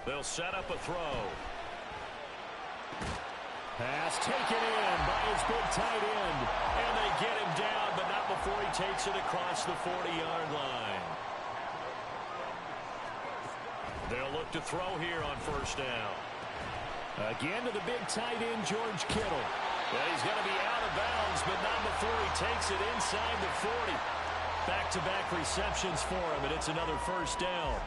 They'll set up a throw. Pass taken in by his big tight end. And they get him down, but not before he takes it across the 40-yard line. They'll look to throw here on first down. Again to the big tight end, George Kittle. Well, he's going to be out of bounds, but not before he takes it inside the 40. Back-to-back receptions for him, and it's another first down.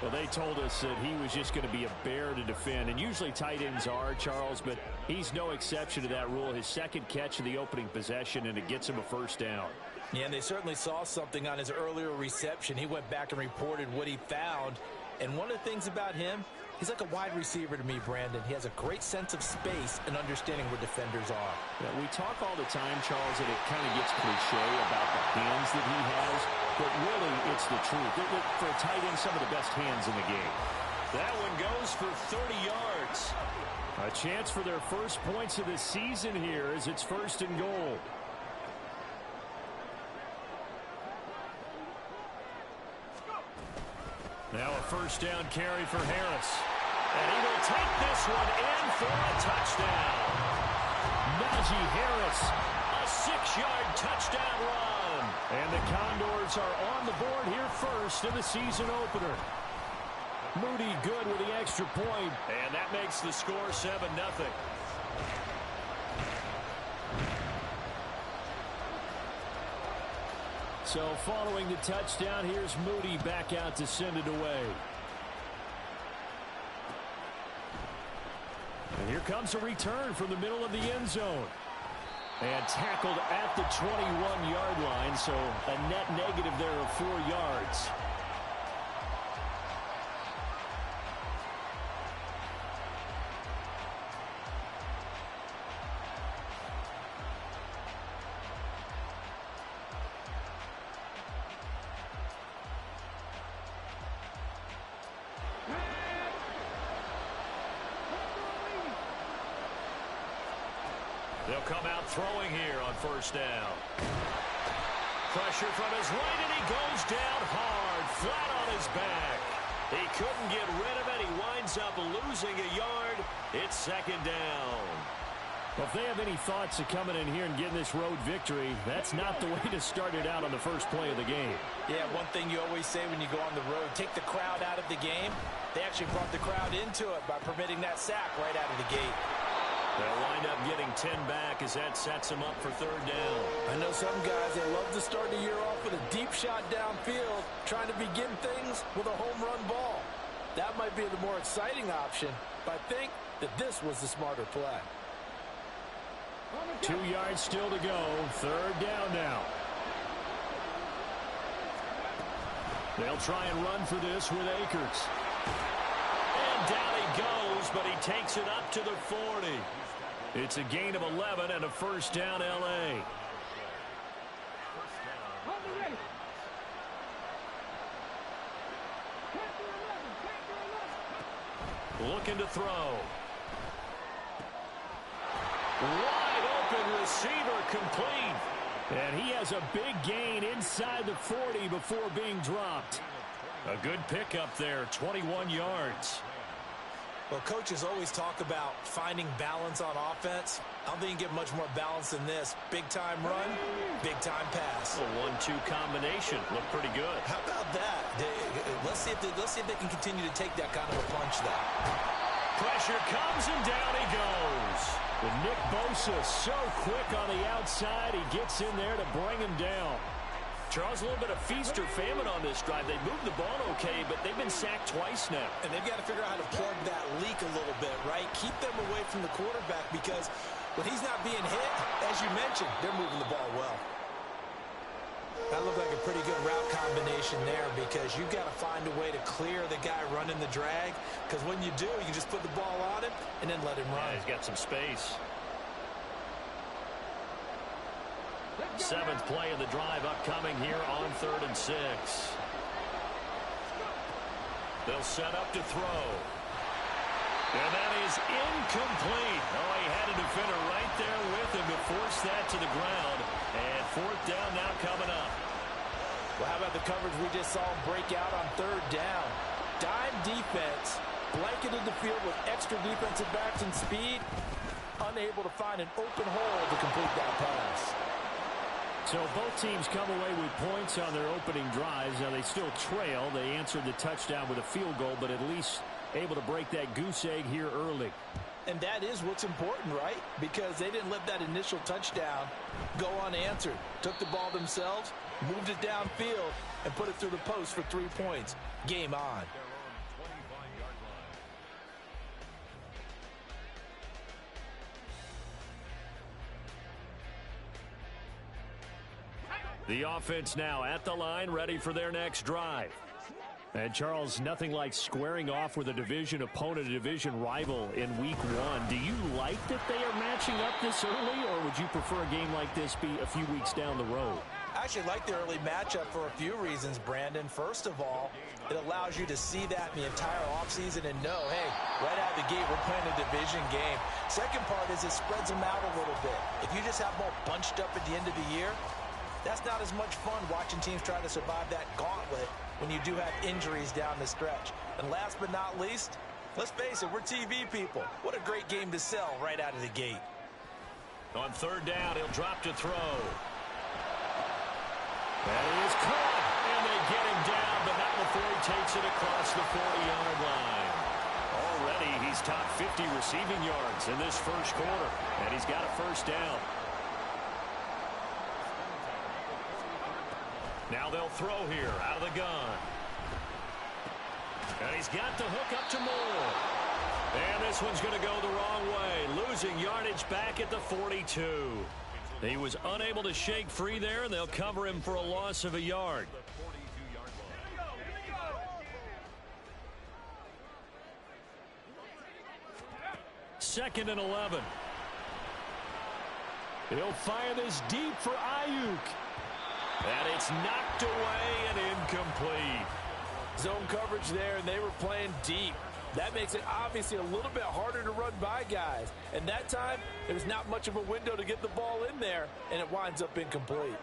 Well, they told us that he was just going to be a bear to defend, and usually tight ends are, Charles, but he's no exception to that rule. His second catch of the opening possession, and it gets him a first down. Yeah, and they certainly saw something on his earlier reception. He went back and reported what he found, and one of the things about him, he's like a wide receiver to me, Brandon. He has a great sense of space and understanding where defenders are. Yeah, we talk all the time, Charles, and it kind of gets cliche about the hands that he has, but really it's the truth. For a tight end, some of the best hands in the game. That one goes for 30 yards. A chance for their first points of the season here as it's first and goal. Now a first down carry for Harris. And he will take this one in for a touchdown. Najee Harris. A 6-yard touchdown run. And the Condors are on the board here first in the season opener. Moody good with the extra point. And that makes the score 7-0. So following the touchdown, here's Moody back out to send it away. And here comes a return from the middle of the end zone. And tackled at the 21-yard line, so a net negative there of 4 yards. They'll come out throwing here on first down. Pressure from his right, and he goes down hard, flat on his back. He couldn't get rid of it. He winds up losing a yard. It's second down. Well, if they have any thoughts of coming in here and getting this road victory, that's not the way to start it out on the first play of the game. Yeah, one thing you always say when you go on the road, take the crowd out of the game. They actually brought the crowd into it by permitting that sack right out of the gate. They'll wind up getting 10 back as that sets them up for third down. I know some guys, they love to start the year off with a deep shot downfield, trying to begin things with a home run ball. That might be the more exciting option, but I think that this was the smarter play. 2 yards still to go. Third down now. They'll try and run for this with Akers. And down he goes, but he takes it up to the 40. It's a gain of 11 and a first down, L.A. Looking to throw. Wide open receiver, complete. And he has a big gain inside the 40 before being dropped. A good pickup there, 21 yards. Well, coaches always talk about finding balance on offense. I don't think you get much more balance than this. Big-time run, big-time pass. A 1-2 combination. Looked pretty good. How about that? Let's see if they can continue to take that kind of a punch there. Pressure comes, and down he goes. With Nick Bosa so quick on the outside, he gets in there to bring him down. Charles, a little bit of feast or famine on this drive. They moved the ball okay, but they've been sacked twice now. And they've got to figure out how to plug that leak a little bit, right? Keep them away from the quarterback because when he's not being hit, as you mentioned, they're moving the ball well. That looked like a pretty good route combination there because you've got to find a way to clear the guy running the drag because when you do, you can just put the ball on him and then let him run. Yeah, he's got some space. Seventh play of the drive upcoming here on 3rd and 6. They'll set up to throw. And that is incomplete. Oh, he had a defender right there with him to force that to the ground. And 4th down now coming up. Well, how about the coverage we just saw break out on 3rd down? Dime defense, blanketed field with extra defensive backs and speed, unable to find an open hole to complete that pass. So both teams come away with points on their opening drives. Now they still trail. They answered the touchdown with a field goal, but at least able to break that goose egg here early. And that is what's important, right? Because they didn't let that initial touchdown go unanswered. Took the ball themselves, moved it downfield, and put it through the post for 3 points. Game on. The offense now at the line, ready for their next drive. And, Charles, nothing like squaring off with a division opponent, a division rival in week one. Do you like that they are matching up this early, or would you prefer a game like this be a few weeks down the road? I actually like the early matchup for a few reasons, Brandon. First of all, it allows you to see that in the entire offseason and know, hey, right out of the gate, we're playing a division game. Second part is it spreads them out a little bit. If you just have them all bunched up at the end of the year, that's not as much fun watching teams try to survive that gauntlet when you do have injuries down the stretch. And last but not least, let's face it, we're TV people. What a great game to sell right out of the gate. On third down, he'll drop to throw. That is caught, and they get him down, but not before he takes it across the 40-yard line. Already, he's top 50 receiving yards in this first quarter, and he's got a first down. Now they'll throw here out of the gun. And he's got the hook up to Moore. And this one's going to go the wrong way. Losing yardage back at the 42. He was unable to shake free there, and they'll cover him for a loss of a yard. Second and 11. He'll fire this deep for Ayuk. And it's knocked away and incomplete. Zone coverage there, and they were playing deep. That makes it obviously a little bit harder to run by guys. And that time, there was not much of a window to get the ball in there, and it winds up incomplete.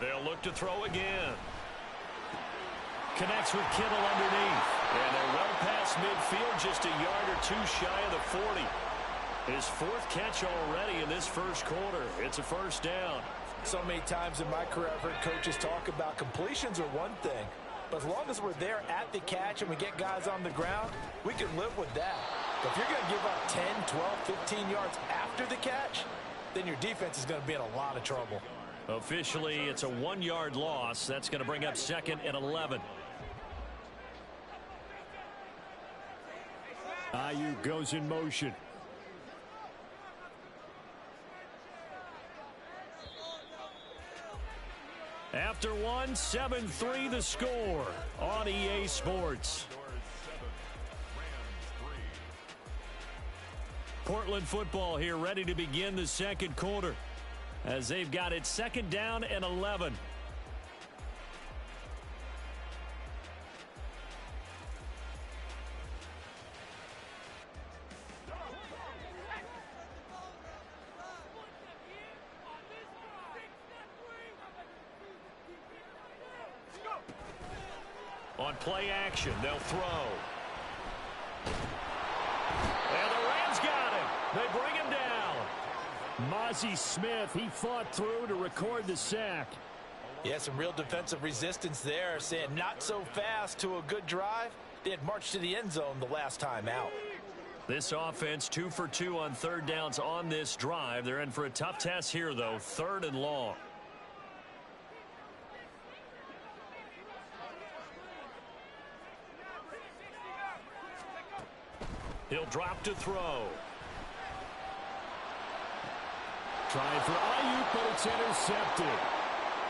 They'll look to throw again. Connects with Kittle underneath. And they're well past midfield, just a yard or two shy of the 40. His fourth catch already in this first quarter. It's a first down. So many times in my career, I've heard coaches talk about completions are one thing. But as long as we're there at the catch and we get guys on the ground, we can live with that. But if you're going to give up 10, 12, 15 yards after the catch, then your defense is going to be in a lot of trouble. Officially, it's a 1-yard loss. That's going to bring up second and 11. Ayuk goes in motion. After one, 7-3 the score on EA Sports. Portland football here, ready to begin the second quarter as they've got it second down and 11. On play action, they'll throw. And the Rams got him. They bring him down. Mozzie Smith, he fought through to record the sack. Yeah, some real defensive resistance there, saying not so fast to a good drive. They had marched to the end zone the last time out. This offense 2 for 2 on third downs on this drive. They're in for a tough test here, though. Third and long. He'll drop to throw. Trying for Ayuk, but it's intercepted.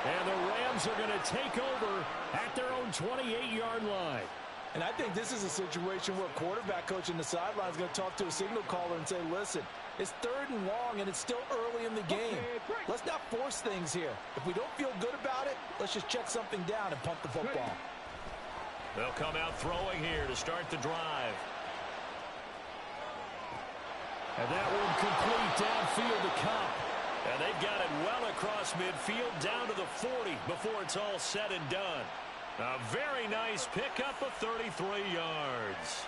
And the Rams are going to take over at their own 28-yard line. And I think this is a situation where quarterback coach in the sideline is going to talk to a signal caller and say, listen, it's third and long and it's still early in the game. Let's not force things here. If we don't feel good about it, let's just check something down and punt the football. They'll come out throwing here to start the drive. And that one complete downfield to Cup. And they've got it across midfield down to the 40 before it's all said and done. A very nice pickup of 33 yards.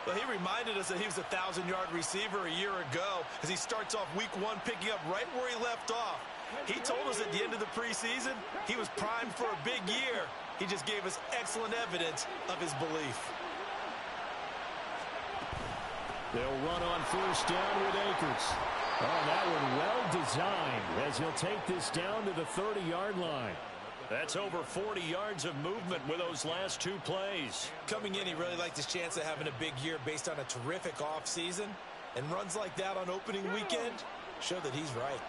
Well, he reminded us that he was a 1,000-yard receiver a year ago as he starts off week 1 picking up right where he left off. He told us at the end of the preseason he was primed for a big year. He just gave us excellent evidence of his belief. They'll run on first down with Akers. Oh, that one well designed as he'll take this down to the 30-yard line. That's over 40 yards of movement with those last 2 plays. Coming in, he really liked his chance of having a big year based on a terrific offseason. And runs like that on opening weekend show that he's right.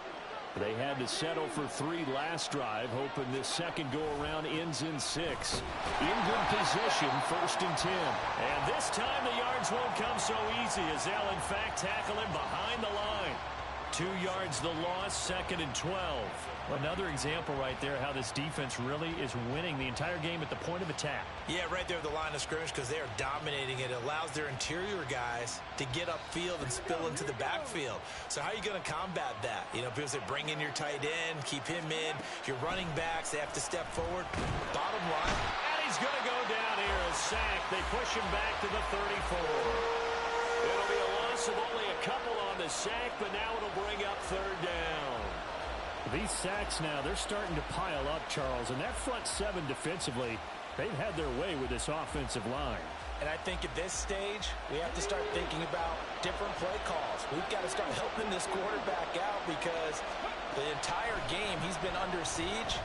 They had to settle for 3 last drive, hoping this second go-around ends in 6. In good position, 1st and 10. And this time the yards won't come so easy as they'll, in fact, tackle him behind the line. 2 yards the loss, 2nd and 12. Another example right there how this defense really is winning the entire game at the point of attack. Yeah, right there at the line of scrimmage because they are dominating it. It allows their interior guys to get upfield and spill into the backfield. So how are you going to combat that? You know, people say bring in your tight end, keep him in. Your running backs, they have to step forward. Bottom line. And he's going to go down here, a sack. They push him back to the 34. It'll be a loss of only a couple on the sack, but now it'll bring up 3rd down. These sacks now, they're starting to pile up, Charles. And that front 7 defensively, they've had their way with this offensive line. And I think at this stage, we have to start thinking about different play calls. We've got to start helping this quarterback out because the entire game he's been under siege.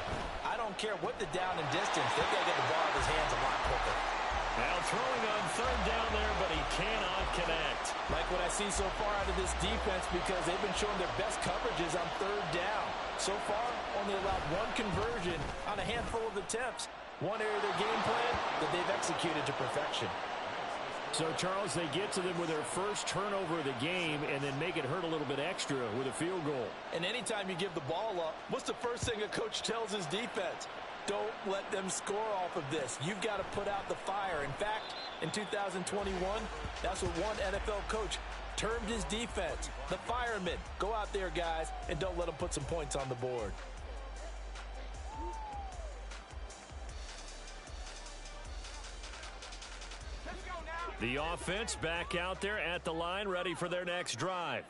I don't care what the down and distance. They've got to get the ball out of his hands a lot quicker. Now throwing on 3rd down there, but he cannot connect. Like what I see so far out of this defense because they've been showing their best coverages on 3rd down. So far, only allowed 1 conversion on a handful of attempts. One area of their game plan that they've executed to perfection. So, Charles, they get to them with their first turnover of the game and then make it hurt a little bit extra with a field goal. And anytime you give the ball up, what's the first thing a coach tells his defense? Don't let them score off of this. You've got to put out the fire. In fact, in 2021, that's what one NFL coach termed his defense. The firemen. Go out there, guys, and don't let them put some points on the board. The offense back out there at the line, ready for their next drive.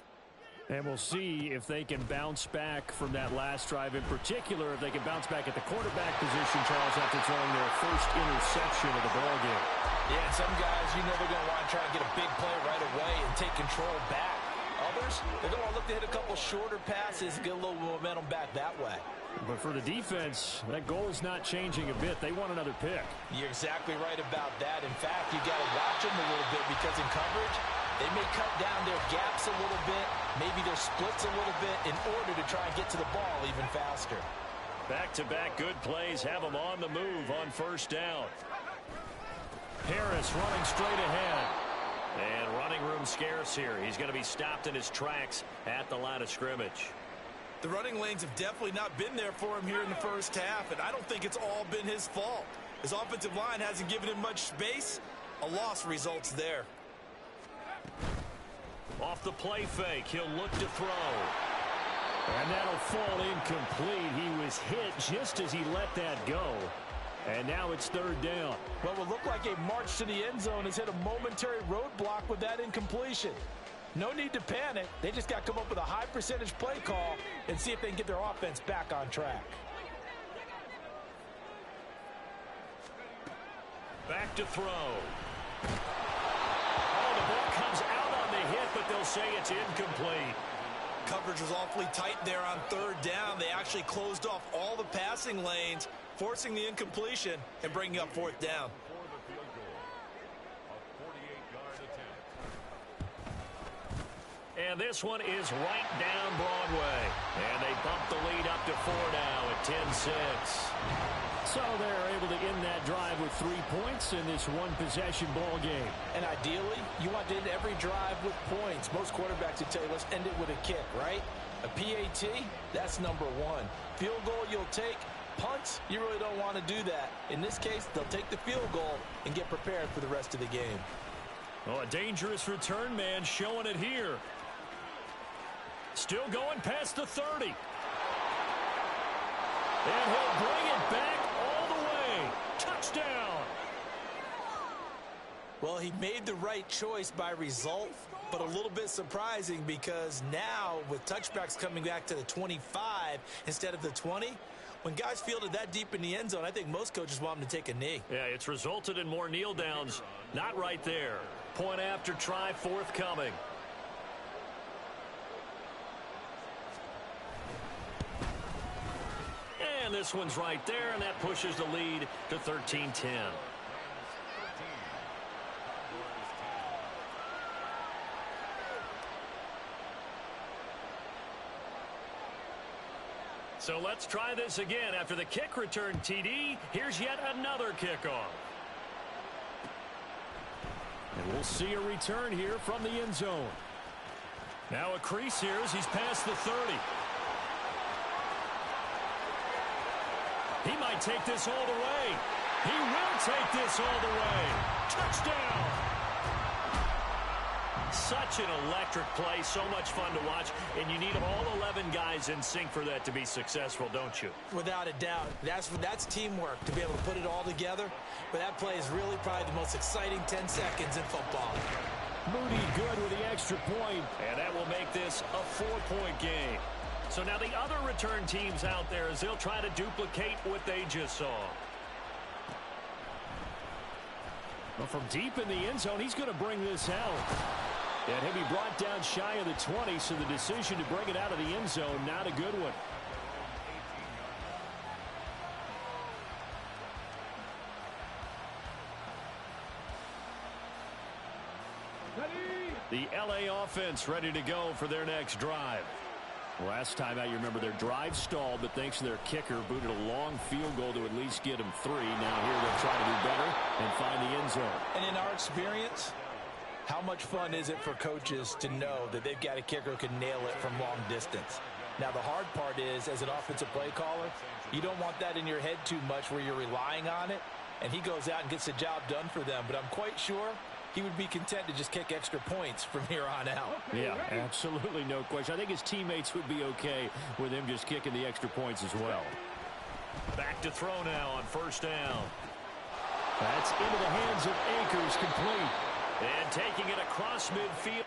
And we'll see if they can bounce back from that last drive. In particular, if they can bounce back at the quarterback position, Charles, after throwing their first interception of the ballgame. Yeah, and some guys, you know they're going to want to try and get a big play right away and take control back. Others, they're going to look to hit a couple shorter passes and get a little momentum back that way. But for the defense, that goal's not changing a bit. They want another pick. You're exactly right about that. In fact, you got to watch them a little bit because in coverage, they may cut down their gaps a little bit, maybe their splits a little bit in order to try and get to the ball even faster. Back-to-back good plays have them on the move on 1st down. Harris running straight ahead. And running room scarce here. He's going to be stopped in his tracks at the line of scrimmage. The running lanes have definitely not been there for him here in the first half, and I don't think it's all been his fault. His offensive line hasn't given him much space. A loss results there. Off the play fake, he'll look to throw. And that'll fall incomplete. He was hit just as he let that go. And now it's 3rd down. What will look like a march to the end zone has hit a momentary roadblock with that incompletion. No need to panic. They just got to come up with a high percentage play call and see if they can get their offense back on track. Back to throw. Oh, the ball comes out on the hit, but they'll say it's incomplete. Coverage was awfully tight there on 3rd down. They actually closed off all the passing lanes, forcing the incompletion and bringing up 4th down. And this one is right down Broadway. And they bump the lead up to 4 now at 10-6. So they're able to end that drive with 3 points in this one-possession ball game. And ideally, you want to end every drive with points. Most quarterbacks would tell you, let's end it with a kick, right? A PAT, that's number 1. Field goal you'll take. Punts, you really don't want to do that. In this case, they'll take the field goal and get prepared for the rest of the game. Oh, a dangerous return man showing it here. Still going past the 30. And he'll bring it back all the way. Touchdown. Well, he made the right choice by result, but a little bit surprising because now with touchbacks coming back to the 25 instead of the 20, when guys fielded that deep in the end zone, I think most coaches want them to take a knee. Yeah, it's resulted in more kneel downs. Not right there. Point after try forthcoming. And this one's right there, and that pushes the lead to 13-10. So let's try this again. After the kick return TD, here's yet another kickoff. And we'll see a return here from the end zone. Now a crease here as he's past the 30. He might take this all the way. He will take this all the way. Touchdown! Such an electric play, so much fun to watch, and you need all 11 guys in sync for that to be successful, don't you? Without a doubt. That's teamwork, to be able to put it all together. But that play is really probably the most exciting 10 seconds in football. Moody good with the extra point, and that will make this a 4-point game. So now the other return teams out there as they'll try to duplicate what they just saw. Well, from deep in the end zone, he's going to bring this out. And he'll be brought down shy of the 20, so the decision to bring it out of the end zone, not a good one. The LA offense ready to go for their next drive. Last time out, you remember their drive stalled, but thanks to their kicker, booted a long field goal to at least get them 3. Now here they'll try to do better and find the end zone. And in our experience, how much fun is it for coaches to know that they've got a kicker who can nail it from long distance? Now, the hard part is, as an offensive play caller, you don't want that in your head too much where you're relying on it, and he goes out and gets the job done for them. But I'm quite sure he would be content to just kick extra points from here on out. Yeah, absolutely no question. I think his teammates would be okay with him just kicking the extra points as well. Back to throw now on first down. That's into the hands of Akers, complete. And taking it across midfield.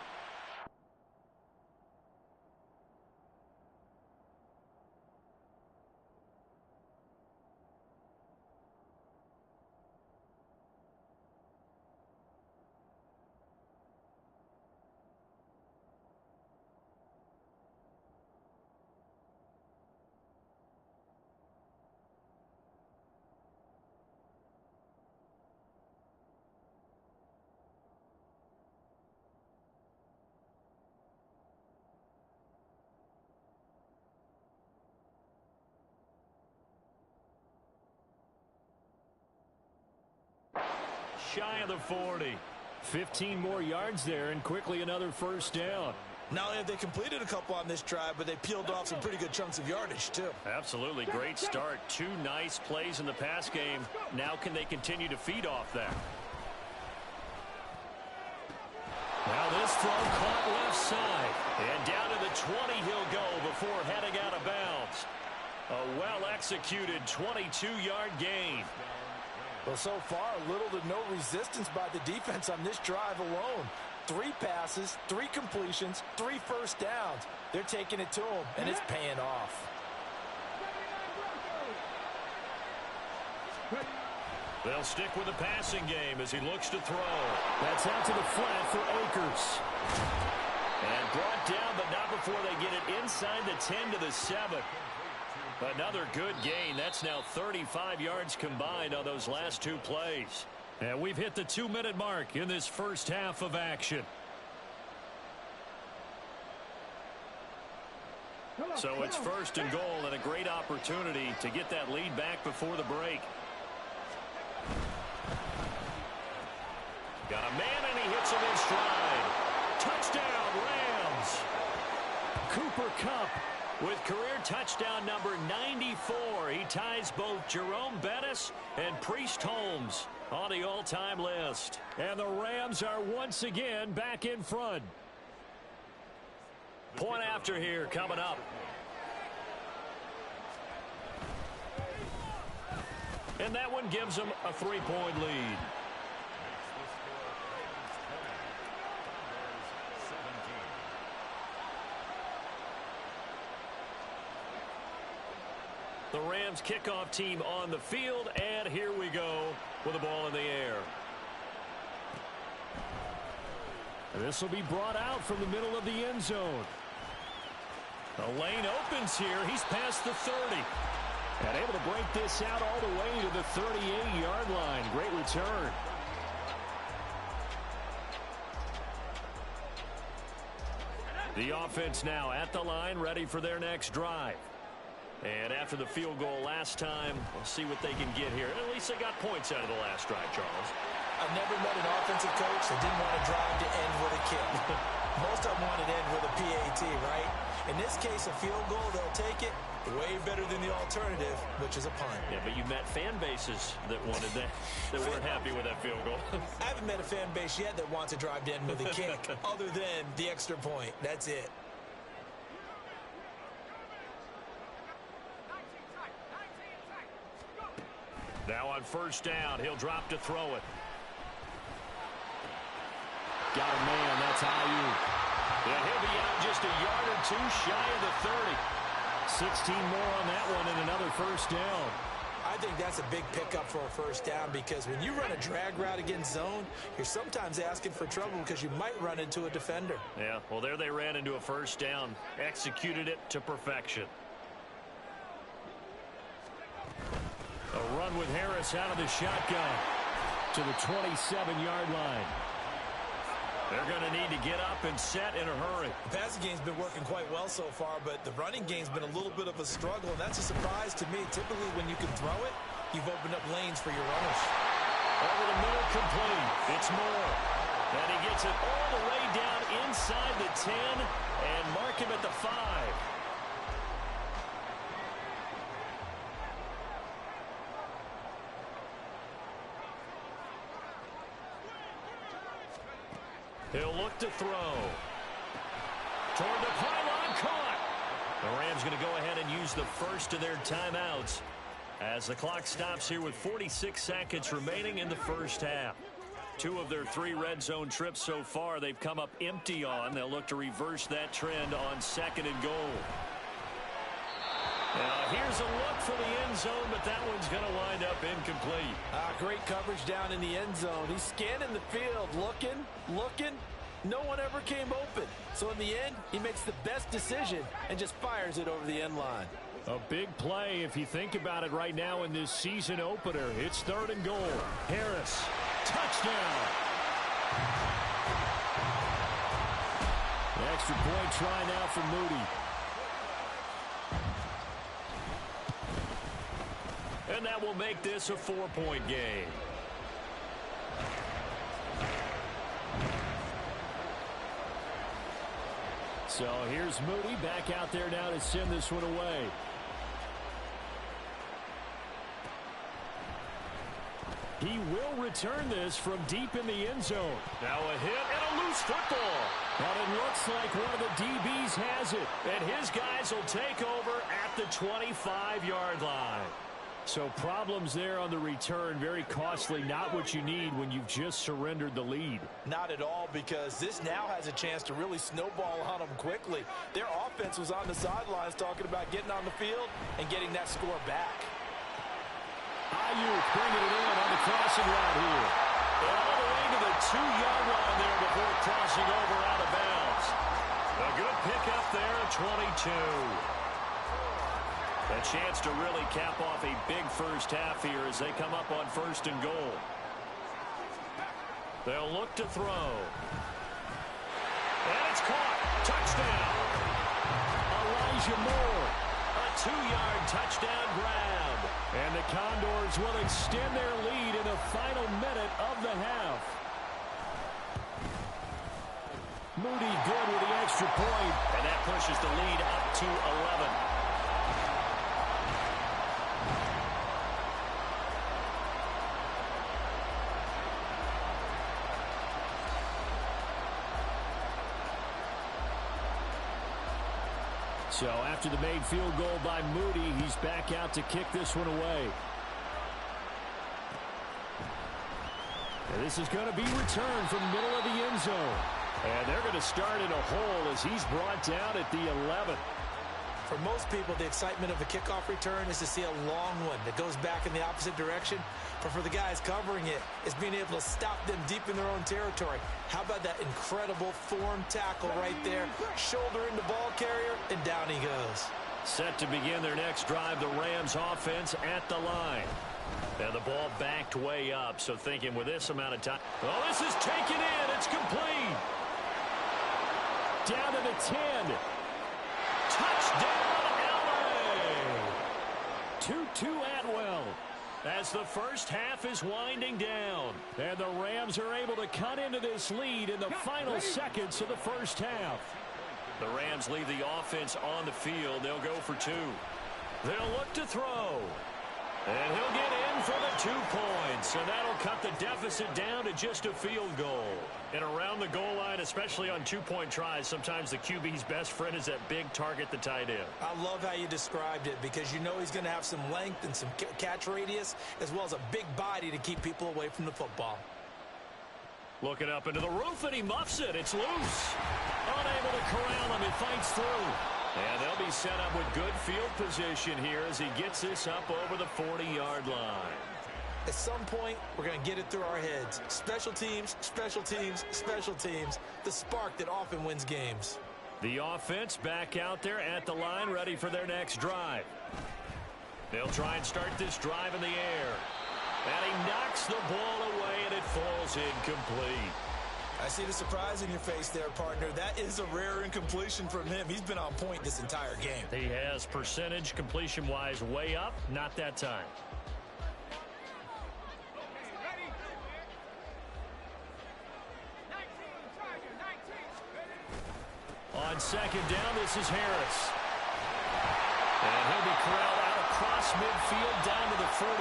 Shy of the 40. 15 more yards there, and quickly another first down. Not only have they completed a couple on this drive, but they peeled off some pretty good chunks of yardage, too. Absolutely. Great start. 2 nice plays in the pass game. Now can they continue to feed off that? Now this throw caught left side. And down to the 20 he'll go before heading out of bounds. A well-executed 22-yard gain. Well, so far, little to no resistance by the defense on this drive alone. 3 passes, 3 completions, 3 first downs. They're taking it to him, and it's paying off. They'll stick with the passing game as he looks to throw. That's out to the flat for Akers. And brought down, but not before they get it inside the 10 to the 7. Another good gain. That's now 35 yards combined on those last 2 plays. And we've hit the 2-minute mark in this first half of action. So it's first and goal and a great opportunity to get that lead back before the break. Got a man and he hits him in stride. Touchdown, Rams. Cooper Kupp with career touchdown number 94. He ties both Jerome Bettis and Priest Holmes on the all-time list. And the Rams are once again back in front. Point after here coming up. And that one gives them a 3-point lead. The Rams kickoff team on the field, and here we go with the ball in the air. This will be brought out from the middle of the end zone. The lane opens here. He's past the 30. And able to break this out all the way to the 38-yard line. Great return. The offense now at the line, ready for their next drive. And after the field goal last time, we'll see what they can get here. At least they got points out of the last drive, Charles. I've never met an offensive coach that didn't want to drive to end with a kick. Most of them wanted to end with a PAT, right? In this case, a field goal, they'll take it. Way better than the alternative, which is a punt. Yeah, but you met fan bases that wanted that, that weren't happy with that field goal. I haven't met a fan base yet that wants to drive to end with a kick, other than the extra point. That's it. Now on first down, he'll drop to throw it. Got a man, that's Ayuk. Yeah, he'll be out just a yard or two shy of the 30. 16 more on that one and another first down. I think that's a big pickup for a first down because when you run a drag route against zone, you're sometimes asking for trouble because you might run into a defender. Yeah, well, there they ran into a first down. Executed it to perfection. A run with Harris out of the shotgun to the 27-yard line. They're going to need to get up and set in a hurry. The passing game's been working quite well so far, but the running game's been a little bit of a struggle, and that's a surprise to me. Typically, when you can throw it, you've opened up lanes for your runners. Over the middle, complete. It's Moore. And he gets it all the way down inside the 10 and mark him at the 5. He'll look to throw. Toward the pylon, caught. The Rams going to go ahead and use the first of their timeouts as the clock stops here with 46 seconds remaining in the first half. 2 of their 3 red zone trips so far they've come up empty on. They'll look to reverse that trend on 2nd and goal. Now here's a look for the end zone, but that one's going to wind up incomplete. Great coverage down in the end zone. He's scanning the field, looking. No one ever came open. So in the end, he makes the best decision and just fires it over the end line. A big play if you think about it right now in this season opener. It's 3rd and goal. Harris, touchdown. The extra point try now for Moody. And that will make this a 4-point game. So here's Moody back out there now to send this one away. He will return this from deep in the end zone. Now a hit and a loose football. But it looks like one of the DBs has it. And his guys will take over at the 25-yard line. So problems there on the return, very costly, not what you need when you've just surrendered the lead. Not at all, because this now has a chance to really snowball on them quickly. Their offense was on the sidelines talking about getting on the field and getting that score back. Ayuk bringing it in on the crossing route here. And all the way to the 2-yard line there before crossing over out of bounds. A good pickup there at 22. A chance to really cap off a big first half here as they come up on 1st and goal. They'll look to throw. And it's caught. Touchdown. Elijah Moore. A 2-yard touchdown grab. And the Condors will extend their lead in the final minute of the half. Moody good with the extra point. And that pushes the lead up to 11. So after the made field goal by Moody, he's back out to kick this one away. And this is going to be returned from the middle of the end zone. And they're going to start in a hole as he's brought down at the 11. For most people, the excitement of a kickoff return is to see a long one that goes back in the opposite direction. But for the guys covering it, it's being able to stop them deep in their own territory. How about that incredible form tackle right there? Shoulder into ball carrier, and down he goes. Set to begin their next drive, the Rams offense at the line. And the ball backed way up, so thinking with this amount of time. Oh, this is taken in. It's complete. Down to the 10. Touchdown, LA! 2-2 Atwell. As the first half is winding down. And the Rams are able to cut into this lead in the final seconds of the first half. The Rams leave the offense on the field. They'll go for 2. They'll look to throw. And he'll get in for the 2 points. And that'll cut the deficit down to just a field goal. And around the goal line, especially on 2-point tries, sometimes the QB's best friend is that big target, the tight end. I love how you described it because you know he's going to have some length and some catch radius as well as a big body to keep people away from the football. Looking up into the roof, and he muffs it. It's loose. Unable to corral him. He fights through. And they'll be set up with good field position here as he gets this up over the 40-yard line. At some point, we're going to get it through our heads. Special teams, special teams, special teams. The spark that often wins games. The offense back out there at the line, ready for their next drive. They'll try and start this drive in the air. And he knocks the ball away, and it falls incomplete. I see the surprise in your face there, partner. That is a rare incompletion from him. He's been on point this entire game. He has percentage completion-wise way up, not that time. On second down, this is Harris. And he'll be corralled out across midfield down to the 45.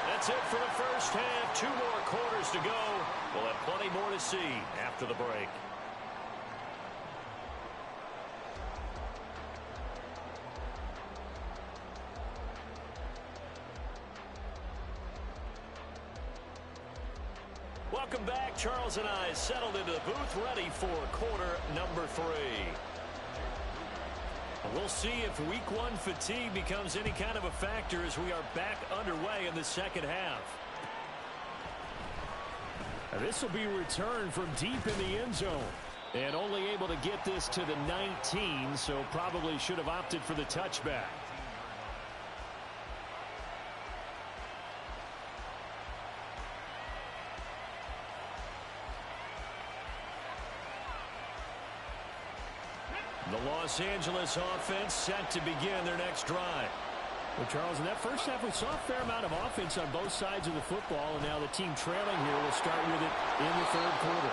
That's it for the first half. 2 more quarters to go. We'll have plenty more to see after the break. Welcome back. Charles and I settled into the booth, ready for quarter number 3. We'll see if week 1 fatigue becomes any kind of a factor as we are back underway in the second half. Now this will be returned from deep in the end zone. And only able to get this to the 19, so probably should have opted for the touchback. The Los Angeles offense set to begin their next drive. Well, Charles, in that first half, we saw a fair amount of offense on both sides of the football, and now the team trailing here will start with it in the third quarter.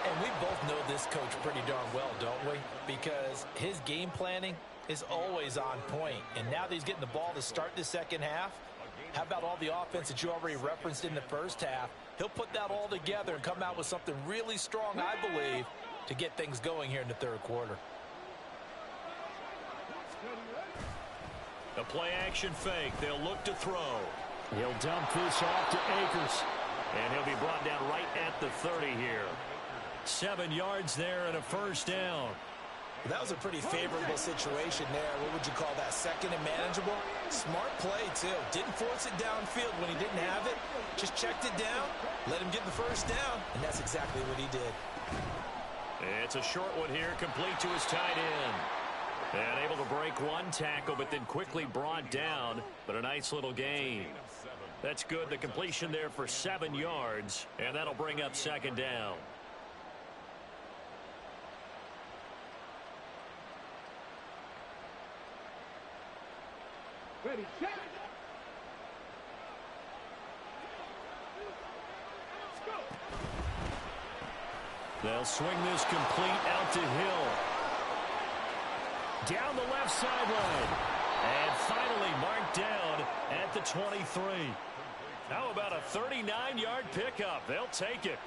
And we both know this coach pretty darn well, don't we? Because his game planning is always on point. And now that he's getting the ball to start the second half, how about all the offense that you already referenced in the first half? He'll put that all together and come out with something really strong, I believe, to get things going here in the third quarter. A play-action fake. They'll look to throw. He'll dump this off to Akers. And he'll be brought down right at the 30 here. 7 yards there and a first down. That was a pretty favorable situation there. What would you call that? Second and manageable? Smart play, too. Didn't force it downfield when he didn't have it. Just checked it down, let him get the first down, and that's exactly what he did. It's a short one here, complete to his tight end. And able to break 1 tackle, but then quickly brought down. But a nice little gain. That's good. The completion there for 7 yards. And that'll bring up second down. Ready, set. Let's go. They'll swing this complete out to Hill. Down the left sideline. And finally marked down at the 23. How about a 39-yard pickup? They'll take it.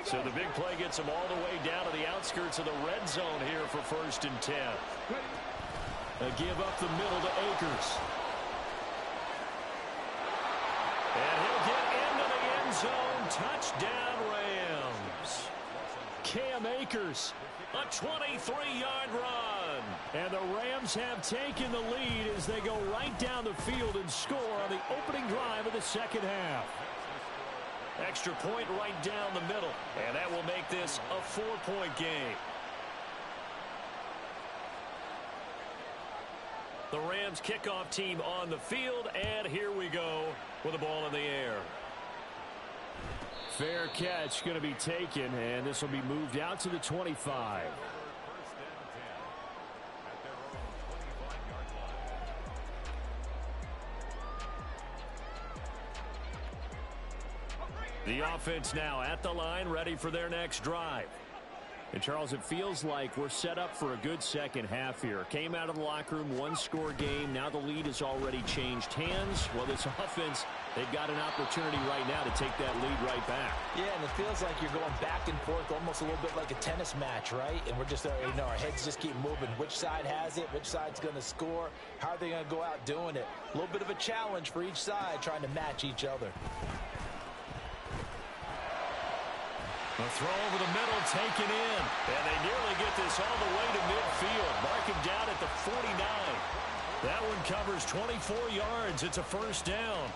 So the big play gets them all the way down to the outskirts of the red zone here for 1st and 10. A give up the middle to Akers. And he'll get into the end zone. Touchdown, Rams. Cam Akers. A 23-yard run. And the Rams have taken the lead as they go right down the field and score on the opening drive of the second half. Extra point right down the middle. And that will make this a 4-point game. The Rams kickoff team on the field, and here we go with the ball in the air. Fair catch going to be taken, and this will be moved out to the 25. The offense now at the line, ready for their next drive. And, Charles, it feels like we're set up for a good second half here. Came out of the locker room, one-score game. Now the lead has already changed hands. Well, this offense, they've got an opportunity right now to take that lead right back. Yeah, and it feels like you're going back and forth almost a little bit like a tennis match, right? And we're just, our heads just keep moving. Which side has it? Which side's going to score? How are they going to go out doing it? A little bit of a challenge for each side trying to match each other. A throw over the middle, taken in. And they nearly get this all the way to midfield. Mark him down at the 49. That one covers 24 yards. It's a first down.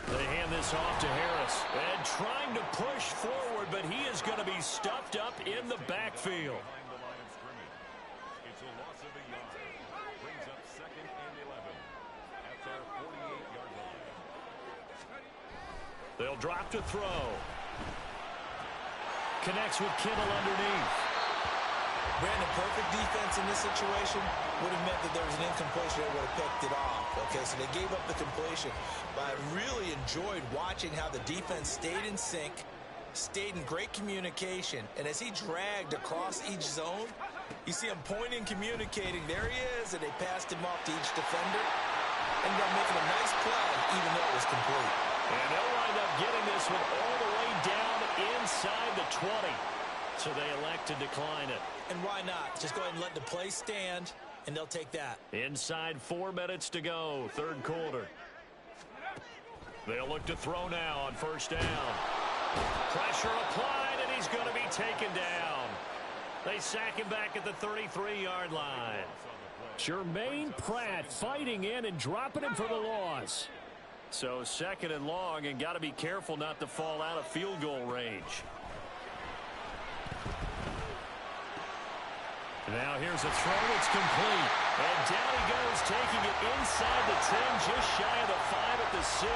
They hand this off to Harris. And trying to push forward, but he is going to be stuffed up in the backfield. They'll drop to throw. Connects with Kittle underneath. Brandon, perfect defense in this situation would have meant that there was an incompletion that would have picked it off. Okay, so they gave up the completion. But I really enjoyed watching how the defense stayed in sync, stayed in great communication, and as he dragged across each zone, you see him pointing, communicating. There he is, and they passed him off to each defender. Ended up making a nice play, even though it was complete. And they'll wind up getting this one all the way down inside the 20. So they elect to decline it. And why not? Just go ahead and let the play stand, and they'll take that. Inside 4 minutes to go, third quarter. They'll look to throw now on first down. Pressure applied, and he's going to be taken down. They sack him back at the 33-yard line. Jermaine Pratt fighting in and dropping him for the loss. So second and long, and got to be careful not to fall out of field goal range. Now here's a throw. It's complete. And down he goes, taking it inside the 10, just shy of the 5 at the 6.